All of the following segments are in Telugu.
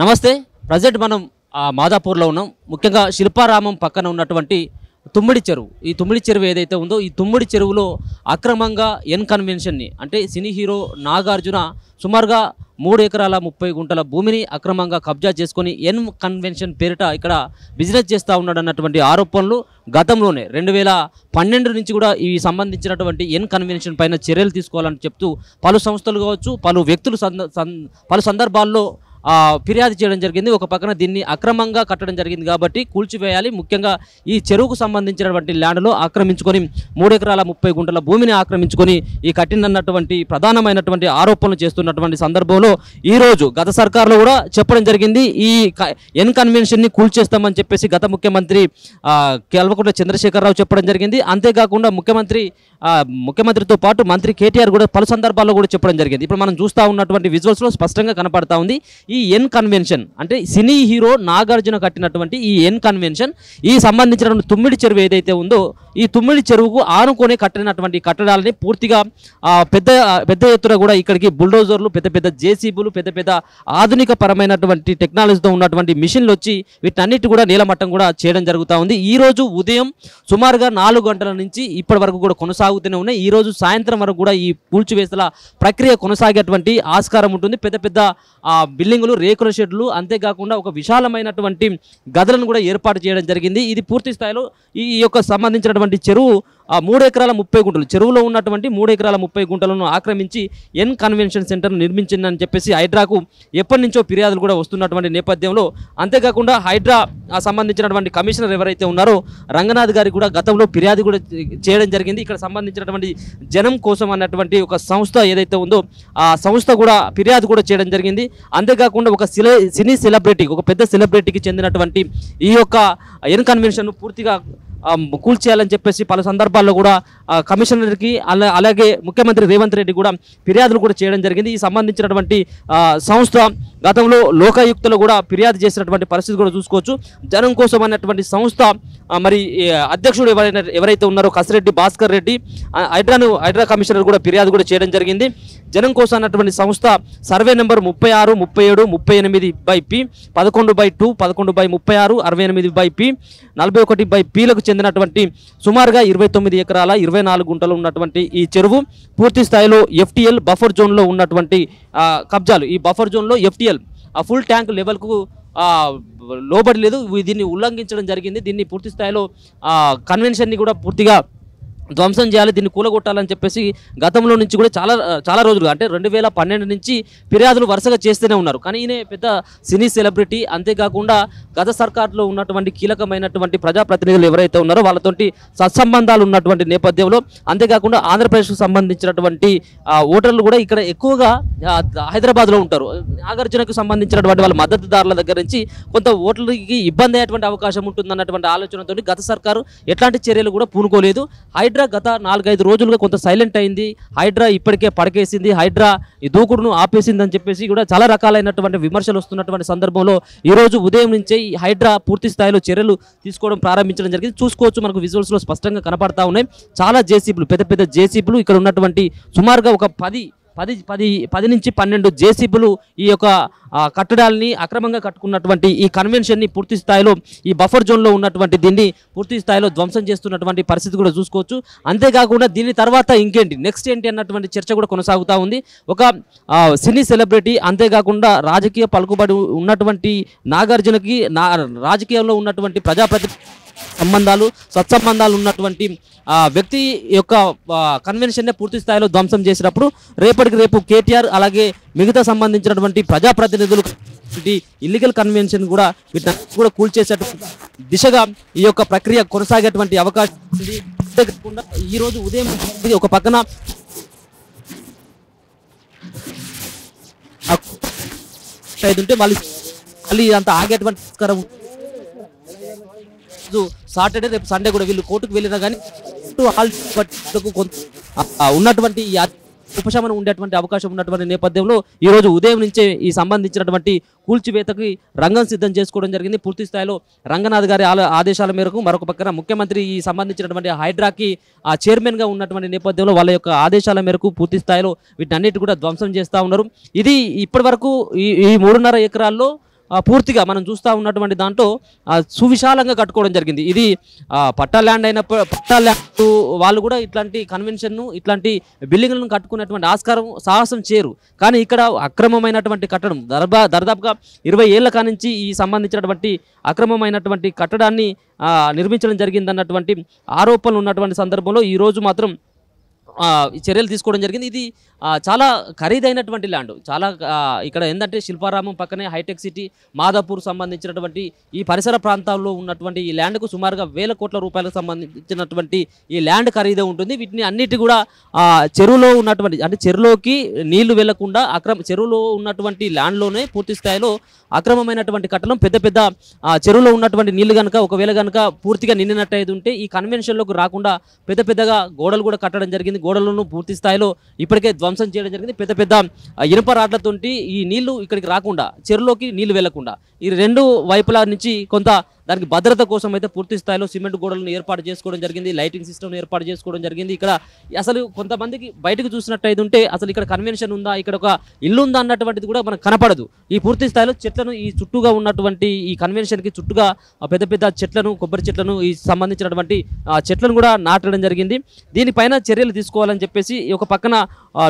నమస్తే. ప్రజెంట్ మనం మాదాపూర్లో ఉన్నాం. ముఖ్యంగా శిల్పారామం పక్కన ఉన్నటువంటి తుమ్మిడి చెరువు. ఈ తుమ్మిడి చెరువు ఏదైతే ఉందో ఈ తుమ్మిడి చెరువులో అక్రమంగా ఎన్ కన్వెన్షన్ని అంటే సినీ హీరో నాగార్జున సుమారుగా 3 ఎకరాల 30 గుంటల భూమిని అక్రమంగా కబ్జా చేసుకొని ఎన్ కన్వెన్షన్ పేరిట ఇక్కడ బిజినెస్ చేస్తూ ఉన్నాడు అన్నటువంటి ఆరోపణలు గతంలోనే 2012 నుంచి కూడా ఈ సంబంధించినటువంటి ఎన్ కన్వెన్షన్ పైన చర్యలు తీసుకోవాలని చెప్తూ పలు సంస్థలు కావచ్చు పలు వ్యక్తులు పలు సందర్భాల్లో ఫిర్యాదు చేయడం జరిగింది. ఒక పక్కన దీన్ని అక్రమంగా కట్టడం జరిగింది కాబట్టి కూల్చివేయాలి, ముఖ్యంగా ఈ చెరువుకు సంబంధించినటువంటి ల్యాండ్లో ఆక్రమించుకొని 3 ఎకరాల 30 గుంటల భూమిని ఆక్రమించుకొని ఈ కట్టినటువంటి ప్రధానమైనటువంటి ఆరోపణలు చేస్తున్నటువంటి సందర్భంలో ఈరోజు గత సర్కారులో కూడా చెప్పడం జరిగింది. ఈ ఎన్ కన్వెన్షన్ని కూల్చేస్తామని చెప్పేసి గత ముఖ్యమంత్రి కల్వకుంట్ల చంద్రశేఖరరావు చెప్పడం జరిగింది. అంతేకాకుండా ముఖ్యమంత్రితో పాటు మంత్రి కేటీఆర్ కూడా పలు సందర్భాల్లో కూడా చెప్పడం జరిగింది. ఇప్పుడు మనం చూస్తూ ఉన్నటువంటి విజువల్స్లో స్పష్టంగా కనపడతా ఉంది. ఈ ఎన్ కన్వెన్షన్ అంటే సినీ హీరో నాగార్జున కట్టినటువంటి ఈ ఎన్ కన్వెన్షన్ ఈ సంబంధించినటువంటి తుమ్మిడి చెరువు ఏదైతే ఉందో ఈ తుమ్మిడి చెరువుకు ఆనుకొని కట్టినటువంటి కట్టడాలని పూర్తిగా పెద్ద ఎత్తున కూడా ఇక్కడికి బుల్డోజర్లు, పెద్ద జేసీబీలు, పెద్ద ఆధునిక పరమైనటువంటి టెక్నాలజీతో ఉన్నటువంటి మిషన్లు వచ్చి వీటన్నిటి కూడా నీలమట్టం కూడా చేయడం జరుగుతూ ఉంది. ఈ రోజు ఉదయం సుమారుగా 4 గంటల నుంచి ఇప్పటి వరకు కూడా కొనసాగుతూనే ఉన్నాయి. ఈ రోజు సాయంత్రం వరకు కూడా ఈ కూల్చివేతల ప్రక్రియ కొనసాగేటువంటి ఆస్కారం ఉంటుంది. పెద్ద బిల్డింగులు, రేకుల షెడ్లు, అంతేకాకుండా ఒక విశాలమైనటువంటి గదులను కూడా ఏర్పాటు చేయడం జరిగింది. ఇది పూర్తి స్థాయిలో ఈ యొక్క సంబంధించినటువంటి చెరువు 3 ఎకరాల 30 గుంటలు చెరువులో ఉన్నటువంటి 3 ఎకరాల 30 గుంటలను ఆక్రమించి ఎన్ కన్వెన్షన్ సెంటర్ నిర్మించిందని చెప్పేసి హైడ్రాకు ఎప్పటి నుంచో ఫిర్యాదులు కూడా వస్తున్నటువంటి నేపథ్యంలో, అంతేకాకుండా హైడ్రా సంబంధించినటువంటి కమిషనర్ ఎవరైతే ఉన్నారో రంగనాథ్ గారికి కూడా గతంలో ఫిర్యాదు కూడా చేయడం జరిగింది. ఇక్కడ సంబంధించినటువంటి జనం కోసం అన్నటువంటి ఒక సంస్థ ఏదైతే ఉందో ఆ సంస్థ కూడా ఫిర్యాదు కూడా చేయడం జరిగింది. అంతేకాకుండా ఒక సినీ సెలబ్రిటీ, ఒక పెద్ద సెలబ్రిటీకి చెందినటువంటి ఈ యొక్క ఎన్ కన్వెన్షన్ పూర్తిగా కూల్చేయాలని చెప్పేసి పలు సందర్భాల్లో కూడా కమిషనర్కి అలాగే ముఖ్యమంత్రి రేవంత్ రెడ్డి కూడా ఫిర్యాదులు కూడా చేయడం జరిగింది. ఈ సంబంధించినటువంటి సంస్థ గతంలో లోకాయుక్తలో కూడా ఫిర్యాదు చేసినటువంటి పరిస్థితి కూడా చూసుకోవచ్చు. జనం కోసం అన్నటువంటి సంస్థ మరి అధ్యక్షుడు ఎవరైతే ఉన్నారో కసిరెడ్డి భాస్కర్ రెడ్డి హైడ్రా కమిషనర్ కూడా ఫిర్యాదు కూడా చేయడం జరిగింది. జనం కోసం అన్నటువంటి సంస్థ సర్వే నెంబర్ 36, 37, 38/P, 11/2, 11/36, 68/P, 41/Pలకు చెందినటువంటి సుమారుగా 29 ఎకరాల 24 గుంటలు ఉన్నటువంటి ఈ చెరువు పూర్తి స్థాయిలో FTL బఫర్ జోన్లో ఉన్నటువంటి కబ్జాలు. ఈ బఫర్ జోన్లో FTL ఫుల్ ట్యాంక్ లెవెల్కు లోబడి లేదు. దీన్ని ఉల్లంఘించడం జరిగింది. దీన్ని పూర్తి స్థాయిలో కన్వెన్షన్ని కూడా పూర్తిగా ధ్వంసం చేయాలి, దీన్ని కూలగొట్టాలని చెప్పేసి గతంలో నుంచి కూడా చాలా రోజులుగా అంటే 2012 నుంచి ఫిర్యాదులు వరుసగా చేస్తూనే ఉన్నారు. కానీ ఈయన పెద్ద సినీ సెలబ్రిటీ, అంతేకాకుండా గత సర్కార్లో ఉన్నటువంటి కీలకమైనటువంటి ప్రజాప్రతినిధులు ఎవరైతే ఉన్నారో వాళ్ళతోటి సత్సంబంధాలు ఉన్నటువంటి నేపథ్యంలో, అంతేకాకుండా ఆంధ్రప్రదేశ్కు సంబంధించినటువంటి ఓటర్లు కూడా ఇక్కడ ఎక్కువగా హైదరాబాద్లో ఉంటారు. నాగార్జునకు సంబంధించినటువంటి వాళ్ళ మద్దతుదారుల దగ్గర నుంచి కొంత ఓటర్లకి ఇబ్బంది అయ్యేటువంటి అవకాశం ఉంటుందన్నటువంటి ఆలోచనతో గత సర్కారు ఎట్లాంటి చర్యలు కూడా పూనుకోలేదు. హైడ్రా గత 4-5 రోజులుగా కొంత సైలెంట్ అయింది. హైడ్రా ఇప్పటికే పడకేసింది, హైడ్రా ఈ దూకుడును ఆపేసింది అని చెప్పేసి కూడా చాలా రకాలైనటువంటి విమర్శలు వస్తున్నటువంటి సందర్భంలో ఈరోజు ఉదయం నుంచే ఈ హైడ్రా పూర్తి స్థాయిలో చర్యలు తీసుకోవడం ప్రారంభించడం జరిగింది. చూసుకోవచ్చు, మనకు విజువల్స్లో స్పష్టంగా కనపడతా ఉన్నాయి. చాలా జేసీబీలు, పెద్ద జేసీబీలు ఇక్కడ ఉన్నటువంటి సుమారుగా ఒక 10 నుంచి 12 జేసీబీలు ఈ యొక్క కట్టడాలని అక్రమంగా కట్టుకున్నటువంటి ఈ కన్వెన్షన్ని పూర్తి స్థాయిలో ఈ బఫర్ జోన్లో ఉన్నటువంటి దీన్ని పూర్తి స్థాయిలో ధ్వంసం చేస్తున్నటువంటి పరిస్థితి కూడా చూసుకోవచ్చు. అంతేకాకుండా దీని తర్వాత ఇంకేంటి నెక్స్ట్ ఏంటి అన్నటువంటి చర్చ కూడా కొనసాగుతూ ఉంది. ఒక సినీ సెలబ్రిటీ, అంతేకాకుండా రాజకీయ పలుకుబడి ఉన్నటువంటి నాగార్జునకి రాజకీయంలో ఉన్నటువంటి సత్సంబంధాలు ఉన్నటువంటి వ్యక్తి యొక్క కన్వెన్షన్నే పూర్తి స్థాయిలో ధ్వంసం చేసినప్పుడు రేపటికి రేపు కేటీఆర్ అలాగే మిగతా సంబంధించినటువంటి ప్రజాప్రతినిధులు ఇల్లీగల్ కన్వెన్షన్ కూడా వీటిని కూడా కూల్చేసేటువంటి దిశగా ఈ యొక్క ప్రక్రియ కొనసాగేటువంటి అవకాశం ఉంది. ఈ రోజు ఉదయం ఒక పక్కన ఉంటే మళ్ళీ అంత ఆగేటువంటి సాటర్డే రేపు సండే కూడా వీళ్ళు కోర్టుకు వెళ్ళినా కానీ ఉన్నటువంటి ఉపశమనం ఉండేటువంటి అవకాశం ఉన్నటువంటి నేపథ్యంలో ఈ రోజు ఉదయం నుంచే ఈ సంబంధించినటువంటి కూల్చివేతకి రంగం సిద్ధం చేసుకోవడం జరిగింది. పూర్తి స్థాయిలో రంగనాథ్ గారి ఆదేశాల మేరకు మరొక పక్కన ముఖ్యమంత్రి ఈ సంబంధించినటువంటి హైడ్రాకి చైర్మన్గా ఉన్నటువంటి నేపథ్యంలో వాళ్ళ యొక్క ఆదేశాల మేరకు పూర్తి స్థాయిలో వీటన్నిటి కూడా ధ్వంసం చేస్తూ ఉన్నారు. ఇది ఇప్పటి వరకు ఈ 3.5 ఎకరాల్లో పూర్తిగా మనం చూస్తూ ఉన్నటువంటి దాంట్లో సువిశాలంగా కట్టుకోవడం జరిగింది. ఇది పట్టా ల్యాండ్ అయినప్పుడు పట్టా ల్యాండ్ వాళ్ళు కూడా ఇట్లాంటి కన్వెన్షన్ను ఇట్లాంటి బిల్డింగ్లను కట్టుకునేటువంటి ఆస్కారం సాహసం చేయరు. కానీ ఇక్కడ అక్రమమైనటువంటి కట్టడం దర్దాపుగా 20 ఏళ్ల కానించి ఈ సంబంధించినటువంటి అక్రమమైనటువంటి కట్టడాన్ని నిర్మించడం జరిగిందన్నటువంటి ఆరోపణలు ఉన్నటువంటి సందర్భంలో ఈరోజు మాత్రం ఈ చర్యలు తీసుకోవడం జరిగింది. ఇది చాలా ఖరీదైనటువంటి ల్యాండ్. చాలా ఇక్కడ ఏంటంటే శిల్పారామం పక్కనే హైటెక్ సిటీ, మాదాపూర్ సంబంధించినటువంటి ఈ పరిసర ప్రాంతాల్లో ఉన్నటువంటి ఈ ల్యాండ్కు సుమారుగా 1000 కోట్ల రూపాయలకు సంబంధించినటువంటి ఈ ల్యాండ్ ఖరీదే ఉంటుంది. వీటిని అన్నిటి కూడా చెరువులో ఉన్నటువంటి అంటే చెరువులోకి నీళ్లు వెళ్లకుండా చెరువులో ఉన్నటువంటి ల్యాండ్లోనే పూర్తి స్థాయిలో అక్రమమైనటువంటి కట్టడం పెద్ద పెద్ద చెరువులో ఉన్నటువంటి నీళ్లు కనుక ఒకవేళ కనుక పూర్తిగా నిండినట్టయితే ఉంటే ఈ కన్వెన్షన్లోకి రాకుండా పెద్ద పెద్దగా గోడలు కూడా కట్టడం జరిగింది. గోడలను పూర్తి స్థాయిలో ఇప్పటికే ధ్వంసం చేయడం జరిగింది. పెద్ద పెద్ద ఇనుప రాడ్లతోటి ఈ నీళ్లు ఇక్కడికి రాకుండా చెరువులోకి నీళ్లు వెళ్లకుండా ఈ రెండు వైపుల నుంచి కొంత దానికి భద్రత కోసం అయితే పూర్తి స్థాయిలో సిమెంట్ గోడలను ఏర్పాటు చేసుకోవడం జరిగింది. లైటింగ్ సిస్టమ్ ఏర్పాటు చేసుకోవడం జరిగింది. ఇక్కడ అసలు కొంతమందికి బయటకు చూసినట్టయితే ఉంటే అసలు ఇక్కడ కన్వెన్షన్ ఉందా, ఇక్కడ ఒక ఇల్లు ఉందా అన్నటువంటిది కూడా మనకు కనపడదు. ఈ పూర్తి స్థాయిలో చెట్లను ఈ చుట్టూగా ఉన్నటువంటి ఈ కన్వెన్షన్కి చుట్టూగా పెద్ద పెద్ద చెట్లను, కొబ్బరి చెట్లను, ఈ సంబంధించినటువంటి చెట్లను కూడా నాటడం జరిగింది. దీనిపైన చర్యలు తీసుకోవాలని చెప్పేసి ఒక పక్కన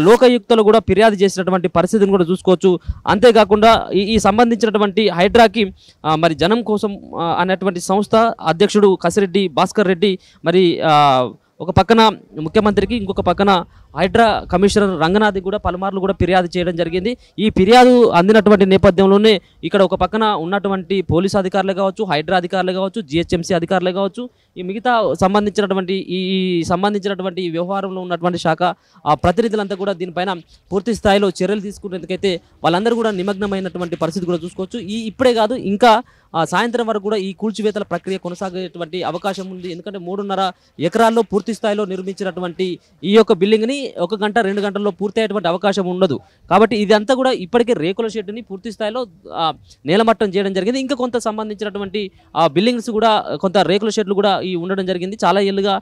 లోకాయుక్తలు కూడా ఫిర్యాదు చేసినటువంటి పరిస్థితిని కూడా చూసుకోవచ్చు. అంతేకాకుండా ఈ సంబంధించినటువంటి హైడ్రాకి మరి జనం కోసం అనేటువంటి సంస్థ అధ్యక్షుడు కసిరెడ్డి భాస్కర్ రెడ్డి మరి ఒక పక్కన ముఖ్యమంత్రికి, ఇంకొక పక్కన హైడ్రా కమిషనర్ రంగనాథ్ కూడా పలుమార్లు కూడా ఫిర్యాదు చేయడం జరిగింది. ఈ ఫిర్యాదు అందినటువంటి నేపథ్యంలోనే ఇక్కడ ఒక పక్కన ఉన్నటువంటి పోలీసు అధికారులు కావచ్చు, హైడ్రా అధికారులు కావచ్చు, జిహెచ్ఎంసీ అధికారులు కావచ్చు, ఈ మిగతా సంబంధించినటువంటి ఈ వ్యవహారంలో ఉన్నటువంటి శాఖ ప్రతినిధులంతా కూడా దీనిపైన పూర్తి స్థాయిలో చర్యలు తీసుకునేందుకైతే వాళ్ళందరూ కూడా నిమగ్నమైనటువంటి పరిస్థితి కూడా చూసుకోవచ్చు. ఇప్పుడే కాదు ఇంకా సాయంత్రం వరకు కూడా ఈ కూల్చివేతల ప్రక్రియ కొనసాగేటువంటి అవకాశం ఉంది. ఎందుకంటే 3.5 ఎకరాల్లో పూర్తి స్థాయిలో నిర్మించినటువంటి ఈ యొక్క బిల్డింగ్ని 1 గంట 2 గంటల్లో పూర్తి అయ్యేటువంటి అవకాశం ఉండదు. కాబట్టి ఇదంతా కూడా ఇప్పటికే రేకుల షెడ్ని పూర్తి స్థాయిలో నేలమట్టం చేయడం జరిగింది. ఇంకా కొంత సంబంధించినటువంటి బిల్డింగ్స్ కూడా కొంత రేకుల షెడ్లు కూడా ఉండడం జరిగింది. చాలా ఏళ్ళుగా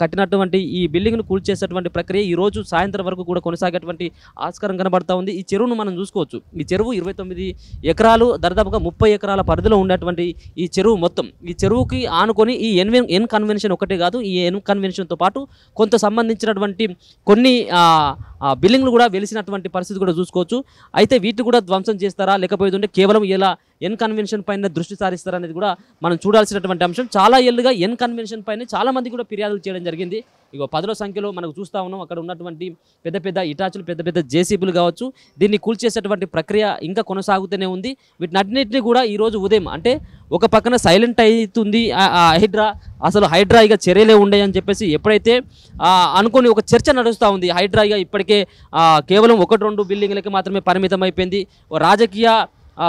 కట్టినటువంటి ఈ బిల్డింగ్ను కూల్చేసేటువంటి ప్రక్రియ ఈ రోజు సాయంత్రం వరకు కూడా కొనసాగేటువంటి ఆస్కారం కనబడతా ఉంది. ఈ చెరువును మనం చూసుకోవచ్చు. ఈ చెరువు 29 ఎకరాలు దాదాపుగా 30 ఎకరాల పరిధిలో ఉన్నటువంటి ఈ చెరువు మొత్తం, ఈ చెరువుకి ఆనుకొని ఈ ఎన్ కన్వెన్షన్ ఒకటే కాదు, ఈ ఎన్ కన్వెన్షన్తో పాటు కొంత సంబంధించినటువంటి కొన్ని బిల్డింగ్లు కూడా వెలిసినటువంటి పరిస్థితి కూడా చూసుకోవచ్చు. అయితే వీటిని కూడా ధ్వంసం చేస్తారా, లేకపోతే కేవలం ఇలా ఎన్ కన్వెన్షన్ పైన దృష్టి సారిస్తారా అనేది కూడా మనం చూడాల్సినటువంటి అంశం. చాలా ఏళ్ళుగా ఎన్ కన్వెన్షన్ పైన చాలా మంది కూడా ఫిర్యాదులు చేయడం జరిగింది. ఇగో 10ల సంఖ్యలో మనకు చూస్తూ ఉన్నాం. అక్కడ ఉన్నటువంటి పెద్ద పెద్ద ఇటాచులు, పెద్ద పెద్ద జేసీబీలు కావచ్చు, దీన్ని కూల్చేసేటువంటి ప్రక్రియ ఇంకా కొనసాగుతూనే ఉంది. వీటినన్నింటినీ కూడా ఈరోజు ఉదయం అంటే ఒక పక్కన సైలెంట్ అవుతుంది హైడ్రా, అసలు హైడ్రా ఇక చర్యలే ఉండే అని చెప్పేసి ఎప్పుడైతే అనుకుని ఒక చర్చ నడుస్తూ ఉంది. హైడ్రా ఇక ఇప్పటికే కేవలం 1-2 బిల్డింగ్లకి మాత్రమే పరిమితం అయిపోయింది. రాజకీయ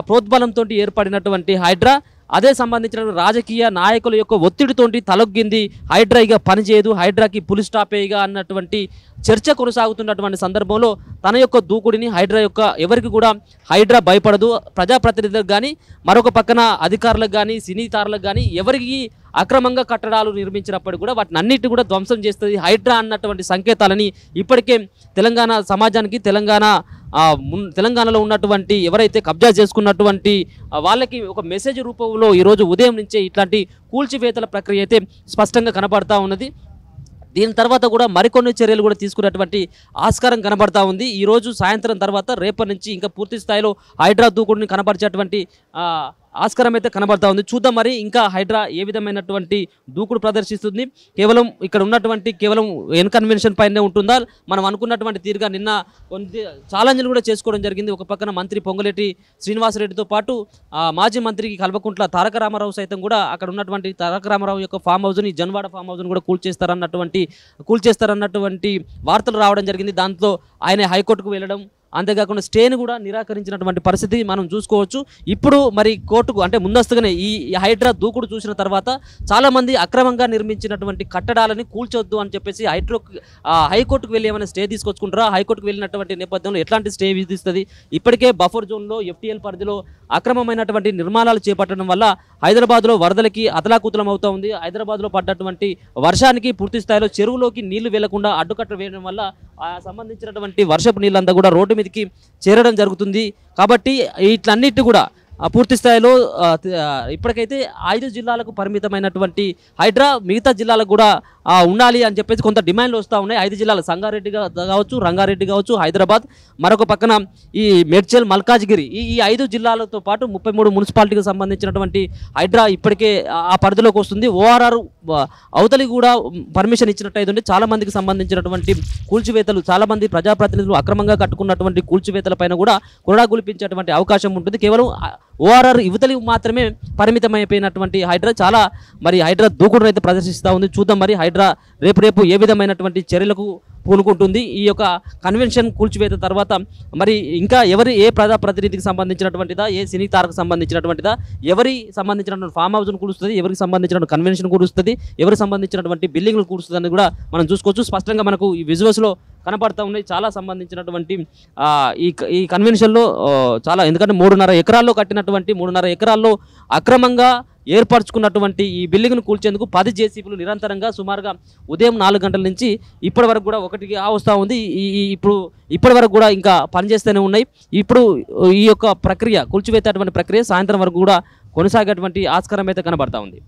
ప్రోద్బలంతో ఏర్పడినటువంటి హైడ్రా అదే సంబంధించిన రాజకీయ నాయకుల యొక్క ఒత్తిడితోటి తలొగ్గింది. హైడ్రా ఇక పనిచేయదు, హైడ్రాకి పులి స్టాపేగా అన్నటువంటి చర్చ కొనసాగుతున్నటువంటి సందర్భంలో తన యొక్క దూకుడిని హైడ్రా యొక్క ఎవరికి కూడా హైడ్రా భయపడదు. ప్రజాప్రతినిధులకు కానీ, మరొక పక్కన అధికారులకు కానీ, సినీ తారులకు కానీ ఎవరికి అక్రమంగా కట్టడాలు నిర్మించినప్పటికీ కూడా వాటిని అన్నిటి కూడా ధ్వంసం చేస్తుంది హైడ్రా అన్నటువంటి సంకేతాలని ఇప్పటికే తెలంగాణ సమాజానికి, తెలంగాణలో ఉన్నటువంటి ఎవరైతే కబ్జా చేసుకున్నటువంటి వాళ్ళకి ఒక మెసేజ్ రూపంలో ఈరోజు ఉదయం నుంచే ఇట్లాంటి కూల్చివేతల ప్రక్రియ అయితే స్పష్టంగా కనబడతా ఉన్నది. దీని తర్వాత కూడా మరికొన్ని చర్యలు కూడా తీసుకున్నటువంటి ఆస్కారం కనబడతా ఉంది. ఈరోజు సాయంత్రం తర్వాత రేపటి నుంచి ఇంకా పూర్తి స్థాయిలో హైడ్రా దూకుడిని కనబరిచేటువంటి ఆస్కారం అయితే కనబడతా ఉంది. చూద్దాం మరి ఇంకా హైడ్రా ఏ విధమైనటువంటి దూకుడు ప్రదర్శిస్తుంది. కేవలం ఇక్కడ ఉన్నటువంటి కేవలం ఎన్ కన్వెన్షన్ పైనే ఉంటుందా, మనం అనుకున్నటువంటి తీరుగా నిన్న కొన్ని ఛాలెంజ్లు కూడా చేసుకోవడం జరిగింది. ఒక పక్కన మంత్రి పొంగులేటి శ్రీనివాసరెడ్డితో పాటు మాజీ మంత్రికి కల్వకుంట్ల తారక రామారావు సైతం కూడా అక్కడ ఉన్నటువంటి తారక రామారావు యొక్క ఫామ్ హౌస్ని, జన్వాడ ఫామ్ హౌస్ని కూడా కూల్చేస్తారన్నటువంటి వార్తలు రావడం జరిగింది. దాంతో ఆయన హైకోర్టుకు వెళ్ళడం, అంతేకాకుండా స్టేను కూడా నిరాకరించినటువంటి పరిస్థితి మనం చూసుకోవచ్చు. ఇప్పుడు మరి కోర్టుకు అంటే ముందస్తుగానే ఈ హైడ్రా దూకుడు చూసిన తర్వాత చాలామంది అక్రమంగా నిర్మించినటువంటి కట్టడాలని కూల్చొద్దు అని చెప్పేసి హైకోర్టుకు వెళ్ళి ఏమైనా స్టే తీసుకొచ్చుకుంటారా, హైకోర్టుకు వెళ్ళినటువంటి నేపథ్యంలో ఎట్లాంటి స్టే విధిస్తుంది. ఇప్పటికే బఫర్ జోన్లో FTL పరిధిలో అక్రమమైనటువంటి నిర్మాణాలు చేపట్టడం వల్ల హైదరాబాద్లో వరదలకి అతలాకుతలం అవుతూ ఉంది. హైదరాబాద్లో పడ్డటువంటి వర్షానికి పూర్తి స్థాయిలో చెరువులోకి నీళ్లు వెళ్లకుండా అడ్డుకట్ట వేయడం వల్ల సంబంధించినటువంటి వర్షపు నీళ్ళంతా కూడా రోడ్డు మీదకి చేరడం జరుగుతుంది. కాబట్టి ఇట్లన్నిటి కూడా పూర్తి స్థాయిలో ఇప్పటికైతే 5 జిల్లాలకు పరిమితమైనటువంటి హైడ్రా మిగతా జిల్లాలకు కూడా ఉండాలి అని చెప్పేసి కొంత డిమాండ్లు వస్తూ ఉన్నాయి. 5 జిల్లాలు సంగారెడ్డి కావచ్చు, రంగారెడ్డి కావచ్చు, హైదరాబాద్, మరొక పక్కన ఈ మేడ్చల్, మల్కాజ్గిరి, ఈ 5 జిల్లాలతో పాటు 33 మున్సిపాలిటీకి సంబంధించినటువంటి హైడ్రా ఇప్పటికే ఆ పరిధిలోకి వస్తుంది. ORR అవతలి కూడా పర్మిషన్ ఇచ్చినట్టయితే చాలా మందికి సంబంధించినటువంటి కూల్చివేతలు, చాలా మంది ప్రజాప్రతినిధులు అక్రమంగా కట్టుకున్నటువంటి కూల్చివేతల పైన కూడా కొరడా గులిపించేటువంటి అవకాశం ఉంటుంది. కేవలం ORR యువతలి మాత్రమే పరిమితమైపోయినటువంటి హైడ్రా చాలా మరి హైడ్రా దూకుడును అయితే ప్రదర్శిస్తూ ఉంది. చూద్దాం మరి హైడ్రా రేపు ఏ విధమైనటువంటి చర్యలకు పూనుకుంటుంది. ఈ యొక్క కన్వెన్షన్ కూల్చివేత తర్వాత మరి ఇంకా ఏ ప్రజాప్రతినిధికి సంబంధించినటువంటిదా, ఏ సినీ తారకు సంబంధించినటువంటిదా, సంబంధించినటువంటి ఫామ్ హౌస్ను కూలుస్తుంది, ఎవరికి సంబంధించినటువంటి కన్వెన్షన్ కూలుస్తుంది, ఎవరికి సంబంధించినటువంటి బిల్డింగ్లు కూలుస్తుంది అని కూడా మనం చూసుకోవచ్చు. స్పష్టంగా మనకు ఈ విజువల్స్లో కనపడతా ఉన్నాయి. చాలా సంబంధించినటువంటి ఈ కన్వెన్షన్లో చాలా, ఎందుకంటే 3.5 ఎకరాల్లో కట్టినటువంటి 3.5 ఎకరాల్లో అక్రమంగా ఏర్పరచుకున్నటువంటి ఈ బిల్డింగ్ను కూల్చేందుకు 10 జేసీబీలు నిరంతరంగా సుమారుగా ఉదయం 4 గంటల నుంచి ఇప్పటి వరకు కూడా ఒకటికి వస్తూ ఉంది. ఇప్పటి వరకు కూడా ఇంకా పనిచేస్తూనే ఉన్నాయి. ఇప్పుడు ఈ యొక్క ప్రక్రియ కూల్చివేసేటువంటి ప్రక్రియ సాయంత్రం వరకు కూడా కొనసాగేటువంటి ఆస్కారం అయితే కనబడతా ఉంది.